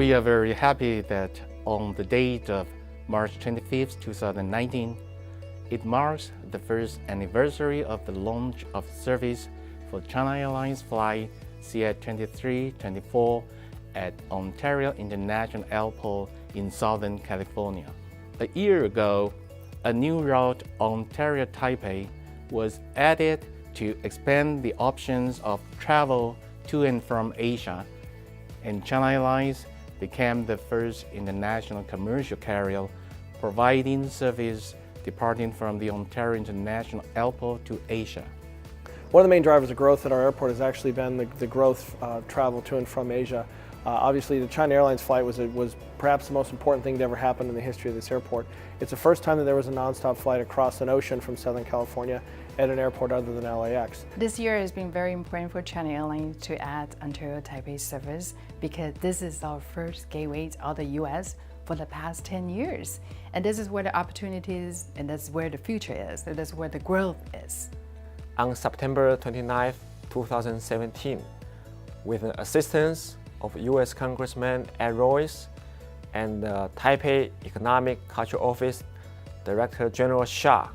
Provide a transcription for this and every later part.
We are very happy that on the date of March 25, 2019, it marks the first anniversary of the launch of service for China Airlines flight CA2324 at Ontario International Airport in Southern California. A year ago, a new route Ontario-Taipei was added to expand the options of travel to and from Asia, and China Airlines became the first international commercial carrier providing service departing from the Ontario International Airport to Asia. One of the main drivers of growth at our airport has actually been the growth of travel to and from Asia. Obviously, the China Airlines flight was perhaps the most important thing to ever happen in the history of this airport. It's the first time that there was a nonstop flight across an ocean from Southern California at an airport other than LAX. This year has been very important for China Airlines to add Ontario-Taipei service because this is our first gateway out of the U.S. for the past 10 years. And this is where the opportunities and that's where the future is, and that's where the growth is. On September 29, 2017, with the assistance of U.S. Congressman Ed Royce and the Taipei Economic Culture Office Director General Xia,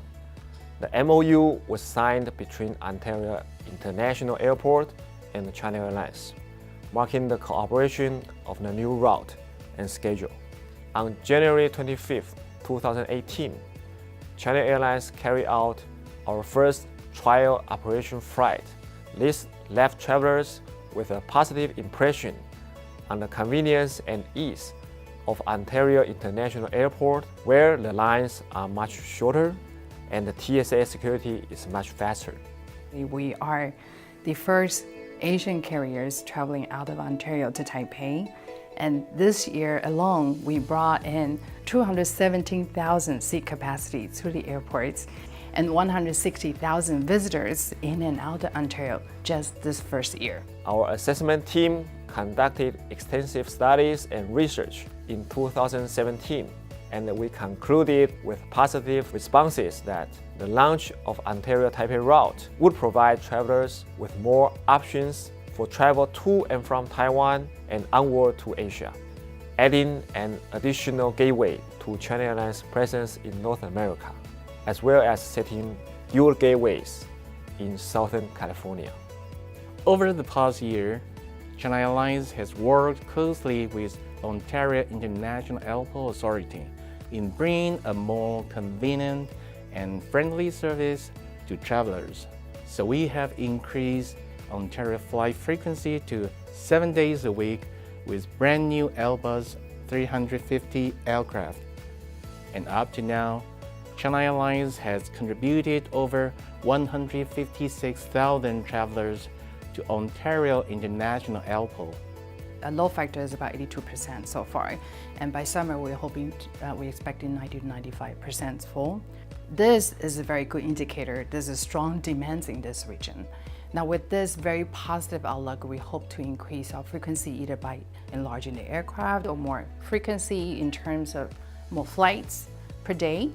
the MOU was signed between Ontario International Airport and China Airlines, marking the cooperation of the new route and schedule. On January 25, 2018, China Airlines carried out our first trial operation flight. This left travelers with a positive impression on the convenience and ease of Ontario International Airport, where the lines are much shorter and the TSA security is much faster. We are the first Asian carriers traveling out of Ontario to Taipei. And this year alone, we brought in 217,000 seat capacity to the airports and 160,000 visitors in and out of Ontario just this first year. Our assessment team conducted extensive studies and research in 2017, and we concluded with positive responses that the launch of Ontario-Taipei route would provide travelers with more options for travel to and from Taiwan and onward to Asia, adding an additional gateway to China Airlines' presence in North America, as well as setting dual gateways in Southern California. Over the past year, China Airlines has worked closely with Ontario International Airport Authority in bringing a more convenient and friendly service to travelers. So we have increased Ontario flight frequency to 7 days a week with brand new Airbus 350 aircraft. And up to now, China Airlines has contributed over 156,000 travelers to Ontario International Airport. A load factor is about 82% so far, and by summer we're expecting 90 to 95% full. This is a very good indicator. There's a strong demand in this region. Now with this very positive outlook, we hope to increase our frequency either by enlarging the aircraft or more frequency in terms of more flights per day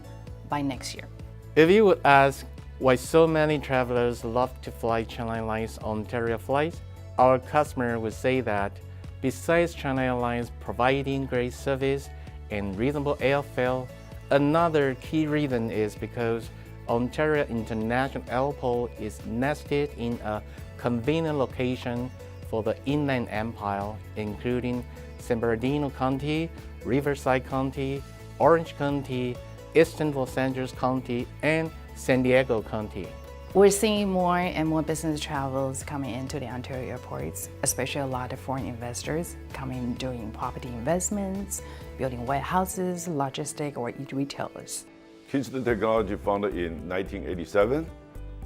by next year. If you would ask why so many travelers love to fly China Airlines Ontario flights, our customer would say that besides China Airlines providing great service and reasonable airfare, another key reason is because Ontario International Airport is nested in a convenient location for the Inland Empire, including San Bernardino County, Riverside County, Orange County, Eastern Los Angeles County, and San Diego County. We're seeing more and more business travels coming into the Ontario airports, especially a lot of foreign investors coming doing property investments, building warehouses, logistic, or retailers. Kingston Technology founded in 1987.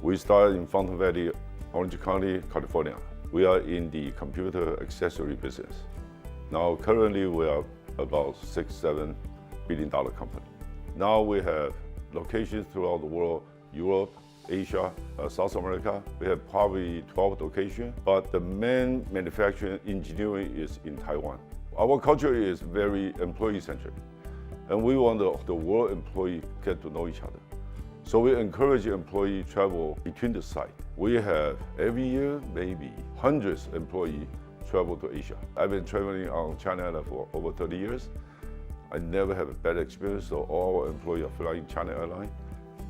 We started in Fountain Valley, Orange County, California. We are in the computer accessory business. Now currently we are about $6-7 billion company. Now we have locations throughout the world, Europe, Asia, South America. We have probably 12 locations, but the main manufacturing engineering is in Taiwan. Our culture is very employee-centric, and we want the world employee get to know each other. So we encourage employee travel between the sites. We have every year maybe hundreds of employees travel to Asia. I've been traveling on China Airlines for over 30 years. I never have a bad experience, so all our employees are flying China Airlines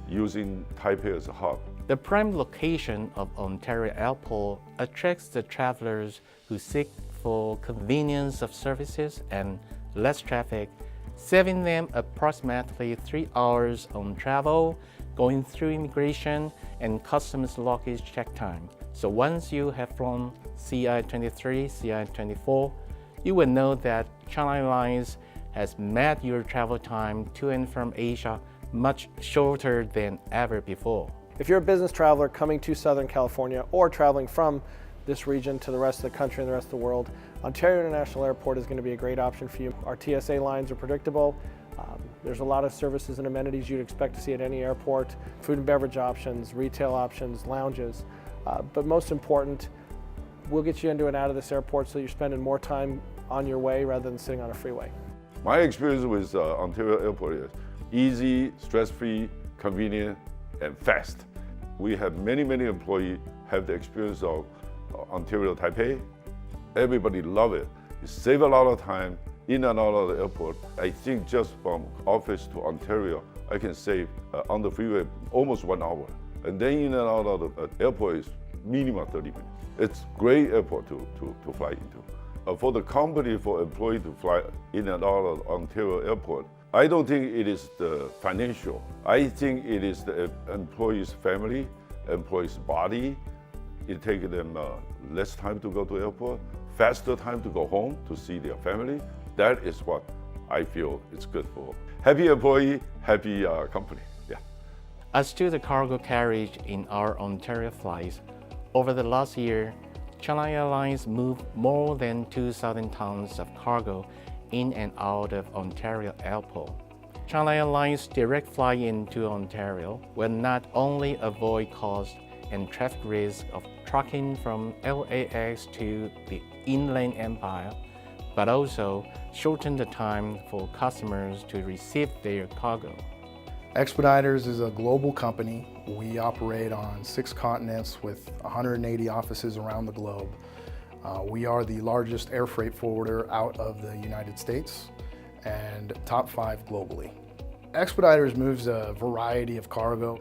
using Taipei as a hub. The prime location of Ontario Airport attracts the travelers who seek for convenience of services and less traffic, saving them approximately 3 hours on travel, going through immigration and customs luggage check time. So once you have flown CI-23, CI-24, you will know that China Airlines has made your travel time to and from Asia much shorter than ever before. If you're a business traveler coming to Southern California or traveling from this region to the rest of the country and the rest of the world, Ontario International Airport is going to be a great option for you. Our TSA lines are predictable. There's a lot of services and amenities you'd expect to see at any airport, food and beverage options, retail options, lounges. But most important, we'll get you into and out of this airport so you're spending more time on your way rather than sitting on a freeway. My experience with Ontario Airport is easy, stress-free, convenient, and fast. We have many employees have the experience of Ontario Taipei. Everybody love it. It saves a lot of time in and out of the airport. I think just from office to Ontario, I can save on the freeway almost 1 hour. And then in and out of the airport is minimum 30 minutes. It's great airport to fly into. For the company, for employee to fly in and out of Ontario Airport, I don't think it is the financial. I think it is the employee's family, employee's body. It takes them less time to go to airport, faster time to go home to see their family. That is what I feel is good for. Happy employee, happy company. Yeah. As to the cargo carriage in our Ontario flights, over the last year, China Airlines moved more than 2,000 tons of cargo in and out of Ontario Airport. China Airlines' direct flight into Ontario will not only avoid cost and traffic risk of trucking from LAX to the Inland Empire, but also shorten the time for customers to receive their cargo. Expeditors is a global company. We operate on 6 continents with 180 offices around the globe. We are the largest air freight forwarder out of the United States and top 5 globally. Expeditors moves a variety of cargo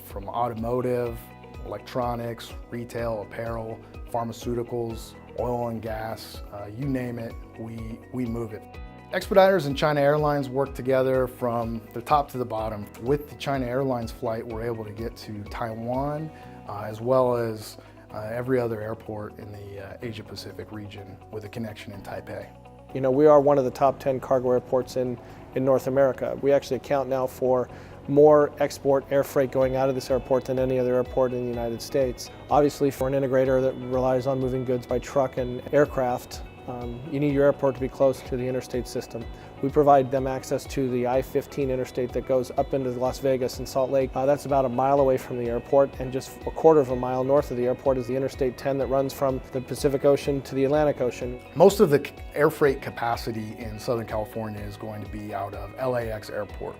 from automotive, electronics, retail, apparel, pharmaceuticals, oil and gas, you name it, we move it. Expeditors and China Airlines work together from the top to the bottom. With the China Airlines flight, we're able to get to Taiwan as well as every other airport in the Asia Pacific region with a connection in Taipei. You know, we are one of the top 10 cargo airports in North America. We actually account now for more export air freight going out of this airport than any other airport in the United States. Obviously, for an integrator that relies on moving goods by truck and aircraft, you need your airport to be close to the interstate system. We provide them access to the I-15 interstate that goes up into Las Vegas and Salt Lake. That's about a mile away from the airport, and just a quarter of a mile north of the airport is the Interstate 10 that runs from the Pacific Ocean to the Atlantic Ocean. Most of the air freight capacity in Southern California is going to be out of LAX Airport.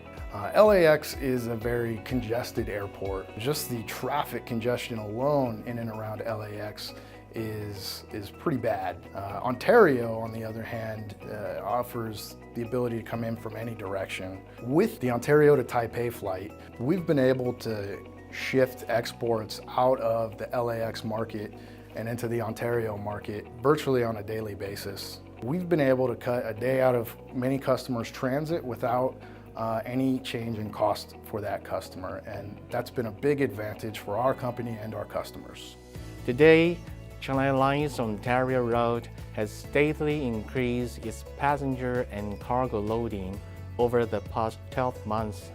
LAX is a very congested airport. Just the traffic congestion alone in and around LAX is pretty bad. Ontario, on the other hand, offers the ability to come in from any direction. With the Ontario to Taipei flight, we've been able to shift exports out of the LAX market and into the Ontario market virtually on a daily basis. We've been able to cut a day out of many customers' transit without any change in cost for that customer, and that's been a big advantage for our company and our customers. Today, China Airlines Ontario route has steadily increased its passenger and cargo loading over the past 12 months.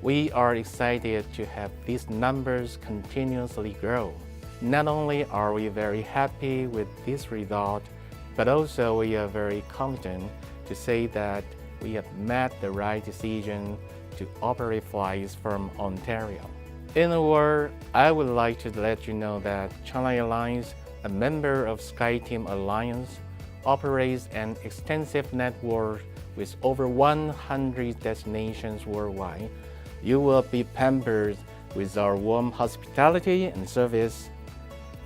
We are excited to have these numbers continuously grow. Not only are we very happy with this result, but also we are very confident to say that we have made the right decision to operate flights from Ontario. In a word, I would like to let you know that China Airlines, a member of SkyTeam Alliance, operates an extensive network with over 100 destinations worldwide. You will be pampered with our warm hospitality and service.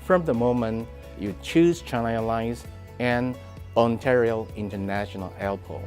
From the moment you choose China Airlines, and Ontario International Airport.